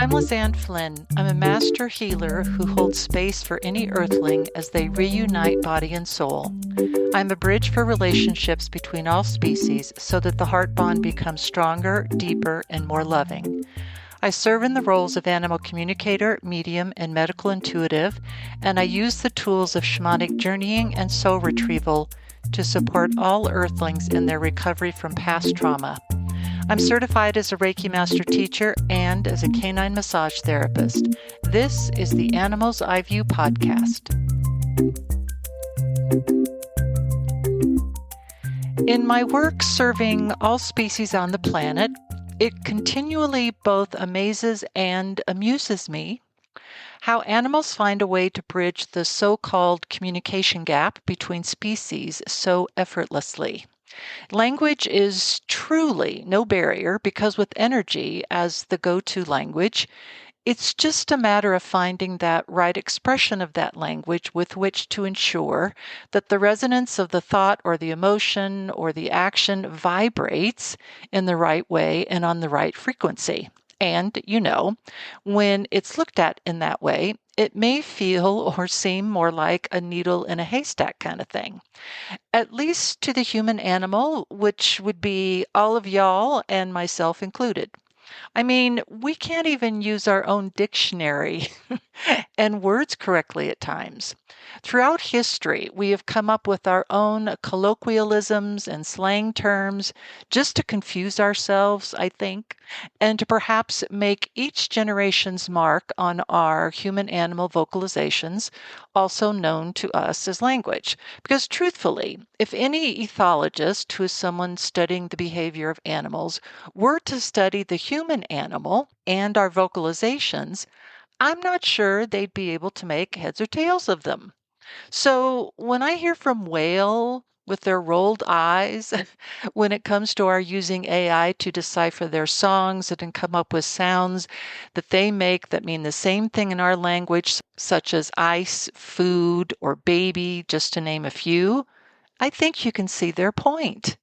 I'm Lizanne Flynn. I'm a master healer who holds space for any earthling as they reunite body and soul. I'm a bridge for relationships between all species so that the heart bond becomes stronger, deeper, and more loving. I serve in the roles of animal communicator, medium, and medical intuitive, and I use the tools of shamanic journeying and soul retrieval to support all earthlings in their recovery from past trauma. I'm certified as a Reiki Master Teacher and as a canine massage therapist. This is the Animals iView podcast. In my work serving all species on the planet, it continually both amazes and amuses me how animals find a way to bridge the so-called communication gap between species so effortlessly. Language is truly no barrier because with energy as the go-to language, it's just a matter of finding that right expression of that language with which to ensure that the resonance of the thought or the emotion or the action vibrates in the right way and on the right frequency. And, when it's looked at in that way, it may feel or seem more like a needle in a haystack kind of thing. At least to the human animal, which would be all of y'all and myself included. I mean, we can't even use our own dictionary and words correctly at times. Throughout history, we have come up with our own colloquialisms and slang terms just to confuse ourselves, I think, and to perhaps make each generation's mark on our human animal vocalizations, also known to us as language. Because truthfully, if any ethologist, who is someone studying the behavior of animals, were to study the human animal and our vocalizations, I'm not sure they'd be able to make heads or tails of them. So when I hear from whale with their rolled eyes, when it comes to our using AI to decipher their songs and come up with sounds that they make that mean the same thing in our language, such as ice, food, or baby, just to name a few, I think you can see their point.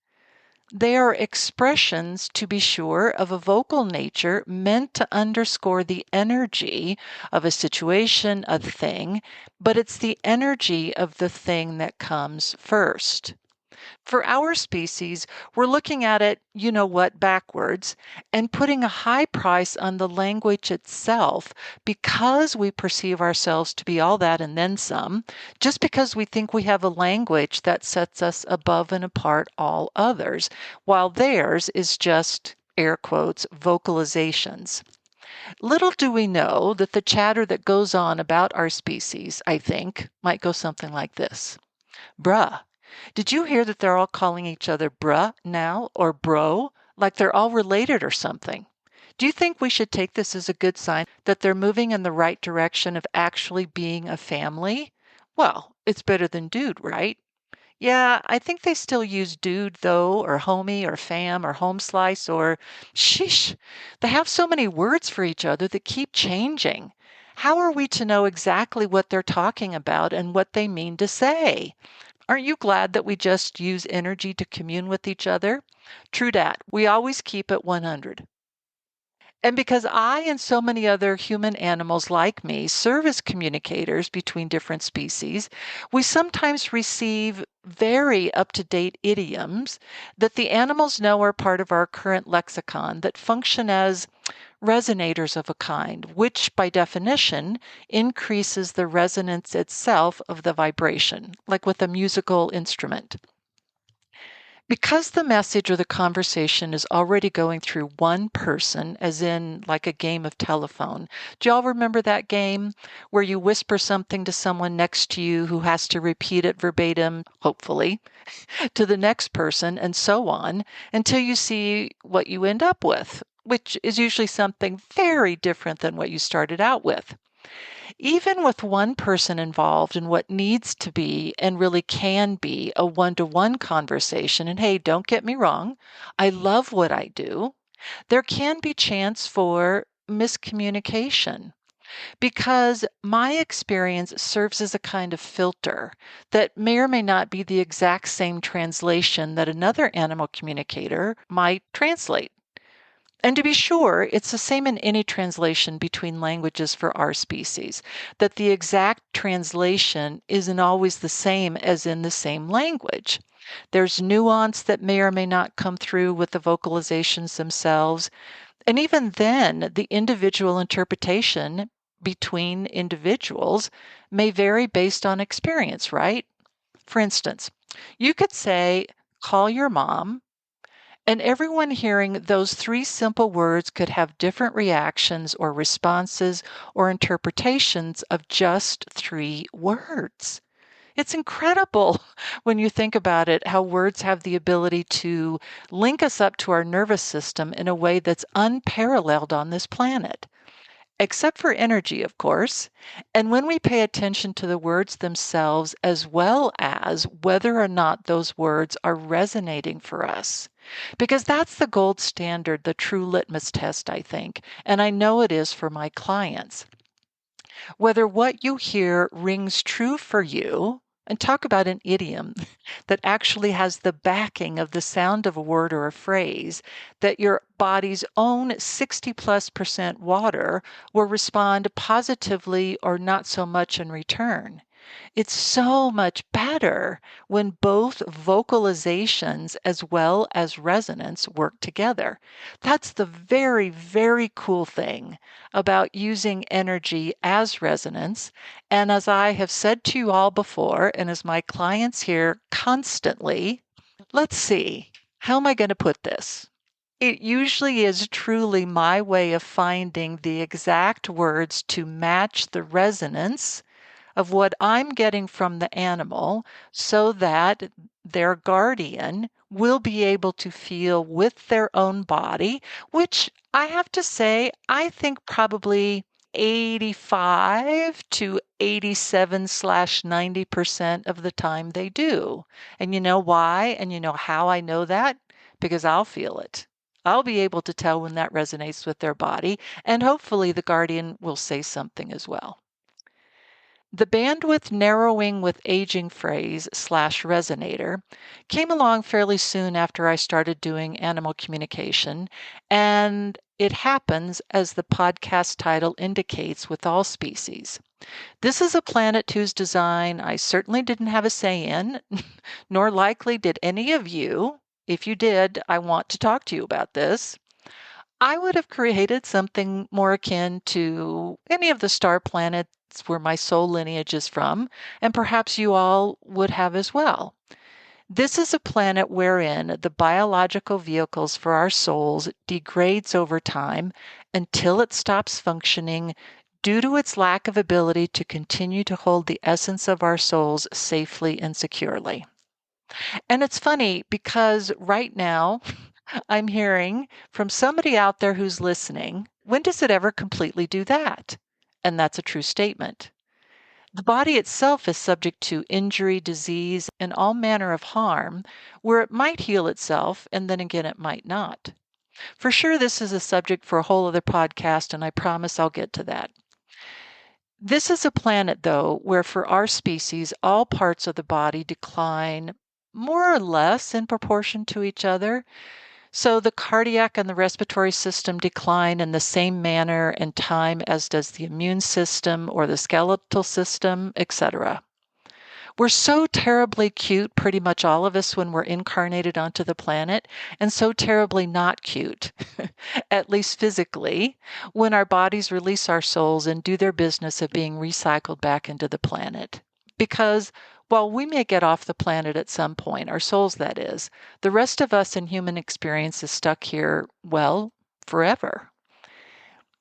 They are expressions, to be sure, of a vocal nature meant to underscore the energy of a situation, a thing, but it's the energy of the thing that comes first. For our species, we're looking at it, backwards, and putting a high price on the language itself because we perceive ourselves to be all that and then some, just because we think we have a language that sets us above and apart all others, while theirs is just, air quotes, vocalizations. Little do we know that the chatter that goes on about our species, I think, might go something like this. Bruh. Did you hear that they're all calling each other bruh now or bro, like they're all related or something? Do you think we should take this as a good sign that they're moving in the right direction of actually being a family? Well, it's better than dude, right? Yeah, I think they still use dude though, or homie, or fam, or home slice, or sheesh. They have so many words for each other that keep changing. How are we to know exactly what they're talking about and what they mean to say? Aren't you glad that we just use energy to commune with each other? True dat. We always keep it 100. And because I and so many other human animals like me serve as communicators between different species, we sometimes receive very up-to-date idioms that the animals know are part of our current lexicon that function as resonators of a kind, which by definition increases the resonance itself of the vibration, like with a musical instrument. Because the message or the conversation is already going through one person, as in like a game of telephone. Do y'all remember that game where you whisper something to someone next to you who has to repeat it verbatim, hopefully, to the next person and so on until you see what you end up with, which is usually something very different than what you started out with. Even with one person involved in what needs to be and really can be a one-to-one conversation, and hey, don't get me wrong, I love what I do, there can be chance for miscommunication because my experience serves as a kind of filter that may or may not be the exact same translation that another animal communicator might translate. And to be sure, it's the same in any translation between languages for our species, that the exact translation isn't always the same as in the same language. There's nuance that may or may not come through with the vocalizations themselves. And even then, the individual interpretation between individuals may vary based on experience, right? For instance, you could say, call your mom, and everyone hearing those three simple words could have different reactions or responses or interpretations of just three words. It's incredible when you think about it, how words have the ability to link us up to our nervous system in a way that's unparalleled on this planet. Except for energy, of course. And when we pay attention to the words themselves, as well as whether or not those words are resonating for us. Because that's the gold standard, the true litmus test, I think. And I know it is for my clients. Whether what you hear rings true for you, and talk about an idiom that actually has the backing of the sound of a word or a phrase, that your body's own 60+% water will respond positively or not so much in return. It's so much better when both vocalizations as well as resonance work together. That's the very, very cool thing about using energy as resonance. And as I have said to you all before, and as my clients hear constantly, let's see, how am I going to put this? It usually is truly my way of finding the exact words to match the resonance of what I'm getting from the animal so that their guardian will be able to feel with their own body, which I have to say, I think probably 85 to 87/90% of the time they do. And you know why? And you know how I know that? Because I'll feel it. I'll be able to tell when that resonates with their body, and hopefully the guardian will say something as well. The bandwidth narrowing with aging phrase slash resonator came along fairly soon after I started doing animal communication, and it happens, as the podcast title indicates, with all species. This is a planet whose design I certainly didn't have a say in, nor likely did any of you. If you did, I want to talk to you about this. I would have created something more akin to any of the star planets where my soul lineage is from, and perhaps you all would have as well. This is a planet wherein the biological vehicles for our souls degrades over time until it stops functioning due to its lack of ability to continue to hold the essence of our souls safely and securely. And it's funny because right now I'm hearing from somebody out there who's listening, when does it ever completely do that? And that's a true statement. The body itself is subject to injury, disease, and all manner of harm, where it might heal itself, and then again it might not. For sure, this is a subject for a whole other podcast, and I promise I'll get to that. This is a planet, though, where for our species, all parts of the body decline more or less in proportion to each other. So the cardiac and the respiratory system decline in the same manner and time as does the immune system or the skeletal system, etc. We're so terribly cute, pretty much all of us, when we're incarnated onto the planet, and so terribly not cute, at least physically, when our bodies release our souls and do their business of being recycled back into the planet. Because while we may get off the planet at some point, our souls that is, the rest of us in human experience is stuck here, well, forever.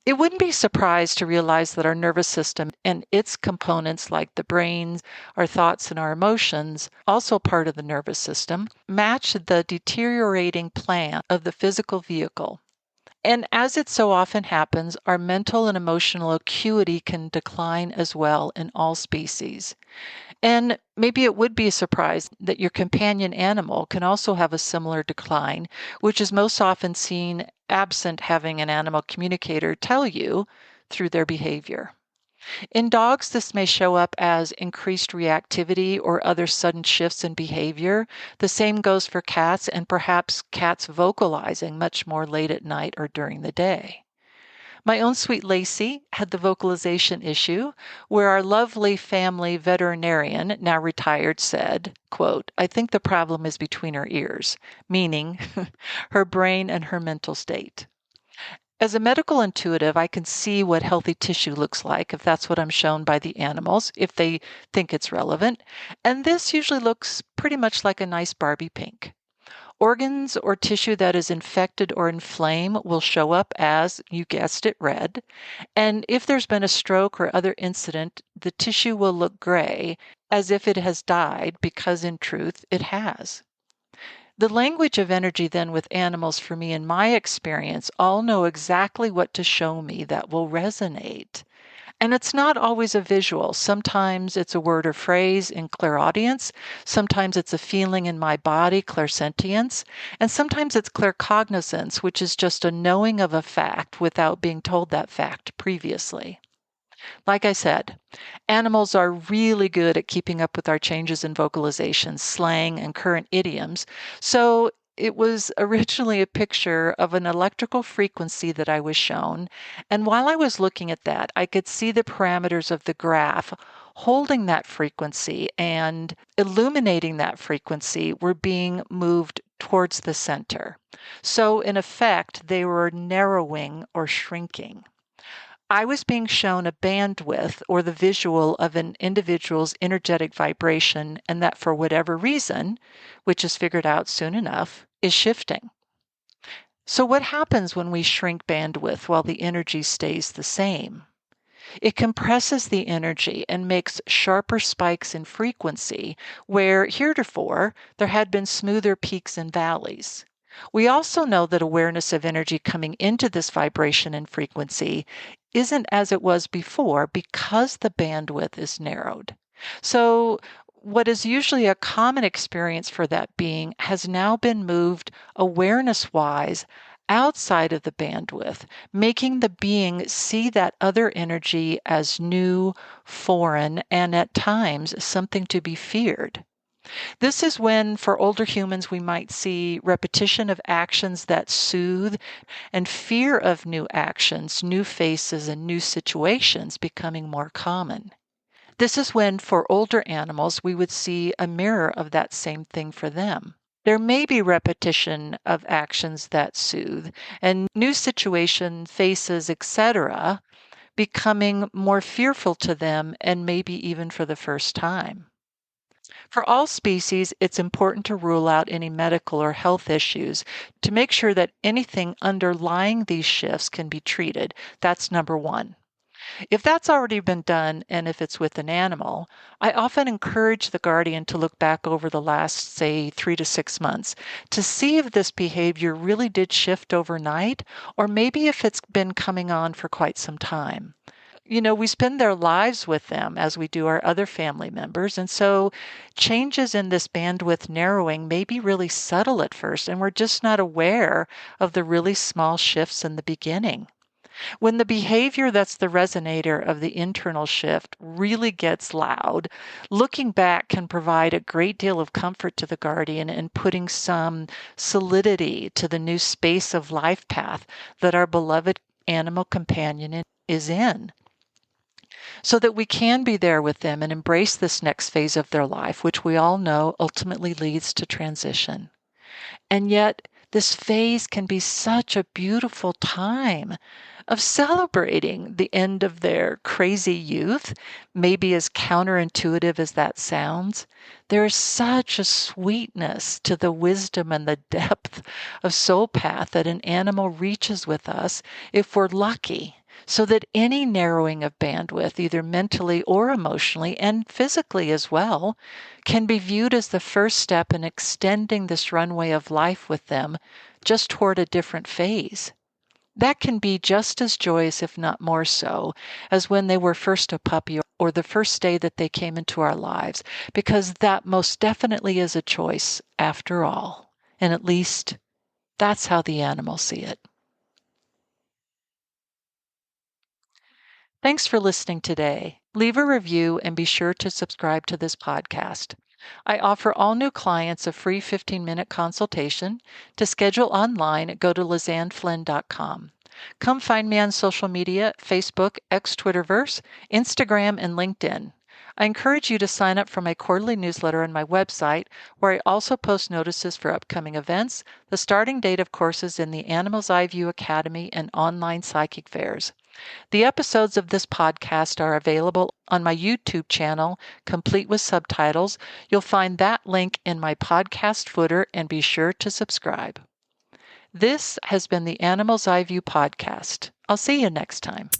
It wouldn't be surprised to realize that our nervous system and its components, like the brains, our thoughts, and our emotions, also part of the nervous system, match the deteriorating plan of the physical vehicle. And as it so often happens, our mental and emotional acuity can decline as well in all species. And maybe it would be a surprise that your companion animal can also have a similar decline, which is most often seen absent having an animal communicator tell you through their behavior. In dogs, this may show up as increased reactivity or other sudden shifts in behavior. The same goes for cats, and perhaps cats vocalizing much more late at night or during the day. My own sweet Lacey had the vocalization issue where our lovely family veterinarian, now retired, said, quote, "I think the problem is between her ears," meaning her brain and her mental state. As a medical intuitive, I can see what healthy tissue looks like if that's what I'm shown by the animals, if they think it's relevant. And this usually looks pretty much like a nice Barbie pink. Organs or tissue that is infected or inflamed will show up as, you guessed it, red. And if there's been a stroke or other incident, the tissue will look gray as if it has died because in truth it has. The language of energy then with animals for me in my experience all know exactly what to show me that will resonate. And it's not always a visual. Sometimes it's a word or phrase in clairaudience. Sometimes it's a feeling in my body, clairsentience. And sometimes it's claircognizance, which is just a knowing of a fact without being told that fact previously. Like I said, animals are really good at keeping up with our changes in vocalizations, slang, and current idioms. So it was originally a picture of an electrical frequency that I was shown. And while I was looking at that, I could see the parameters of the graph holding that frequency and illuminating that frequency were being moved towards the center. So in effect, they were narrowing or shrinking. I was being shown a bandwidth or the visual of an individual's energetic vibration, and that for whatever reason, which is figured out soon enough, is shifting. So, what happens when we shrink bandwidth while the energy stays the same? It compresses the energy and makes sharper spikes in frequency where heretofore there had been smoother peaks and valleys. We also know that awareness of energy coming into this vibration and frequency isn't as it was before because the bandwidth is narrowed. So, what is usually a common experience for that being has now been moved awareness wise outside of the bandwidth, making the being see that other energy as new, foreign, and at times something to be feared. This is when, for older humans, we might see repetition of actions that soothe and fear of new actions, new faces, and new situations becoming more common. This is when, for older animals, we would see a mirror of that same thing for them. There may be repetition of actions that soothe and new situation, faces, etc., becoming more fearful to them and maybe even for the first time. For all species, it's important to rule out any medical or health issues to make sure that anything underlying these shifts can be treated. That's number one. If that's already been done, and if it's with an animal, I often encourage the guardian to look back over the last, say, 3 to 6 months to see if this behavior really did shift overnight, or maybe if it's been coming on for quite some time. We spend their lives with them as we do our other family members. And so changes in this bandwidth narrowing may be really subtle at first, and we're just not aware of the really small shifts in the beginning. When the behavior that's the resonator of the internal shift really gets loud, looking back can provide a great deal of comfort to the guardian and putting some solidity to the new space of life path that our beloved animal companion is in, so that we can be there with them and embrace this next phase of their life, which we all know ultimately leads to transition. And yet, this phase can be such a beautiful time of celebrating the end of their crazy youth, maybe as counterintuitive as that sounds. There is such a sweetness to the wisdom and the depth of soul path that an animal reaches with us if we're lucky, so that any narrowing of bandwidth, either mentally or emotionally and physically as well, can be viewed as the first step in extending this runway of life with them just toward a different phase. That can be just as joyous, if not more so, as when they were first a puppy or the first day that they came into our lives, because that most definitely is a choice after all. And at least that's how the animals see it. Thanks for listening today. Leave a review and be sure to subscribe to this podcast. I offer all new clients a free 15-minute consultation. To schedule online, go to lizanneflynn.com. Come find me on social media, Facebook, X Twitterverse, Instagram, and LinkedIn. I encourage you to sign up for my quarterly newsletter on my website, where I also post notices for upcoming events, the starting date of courses in the Animals iView Academy, and online psychic fairs. The episodes of this podcast are available on my YouTube channel, complete with subtitles. You'll find that link in my podcast footer, and be sure to subscribe. This has been the Animals iView podcast. I'll see you next time.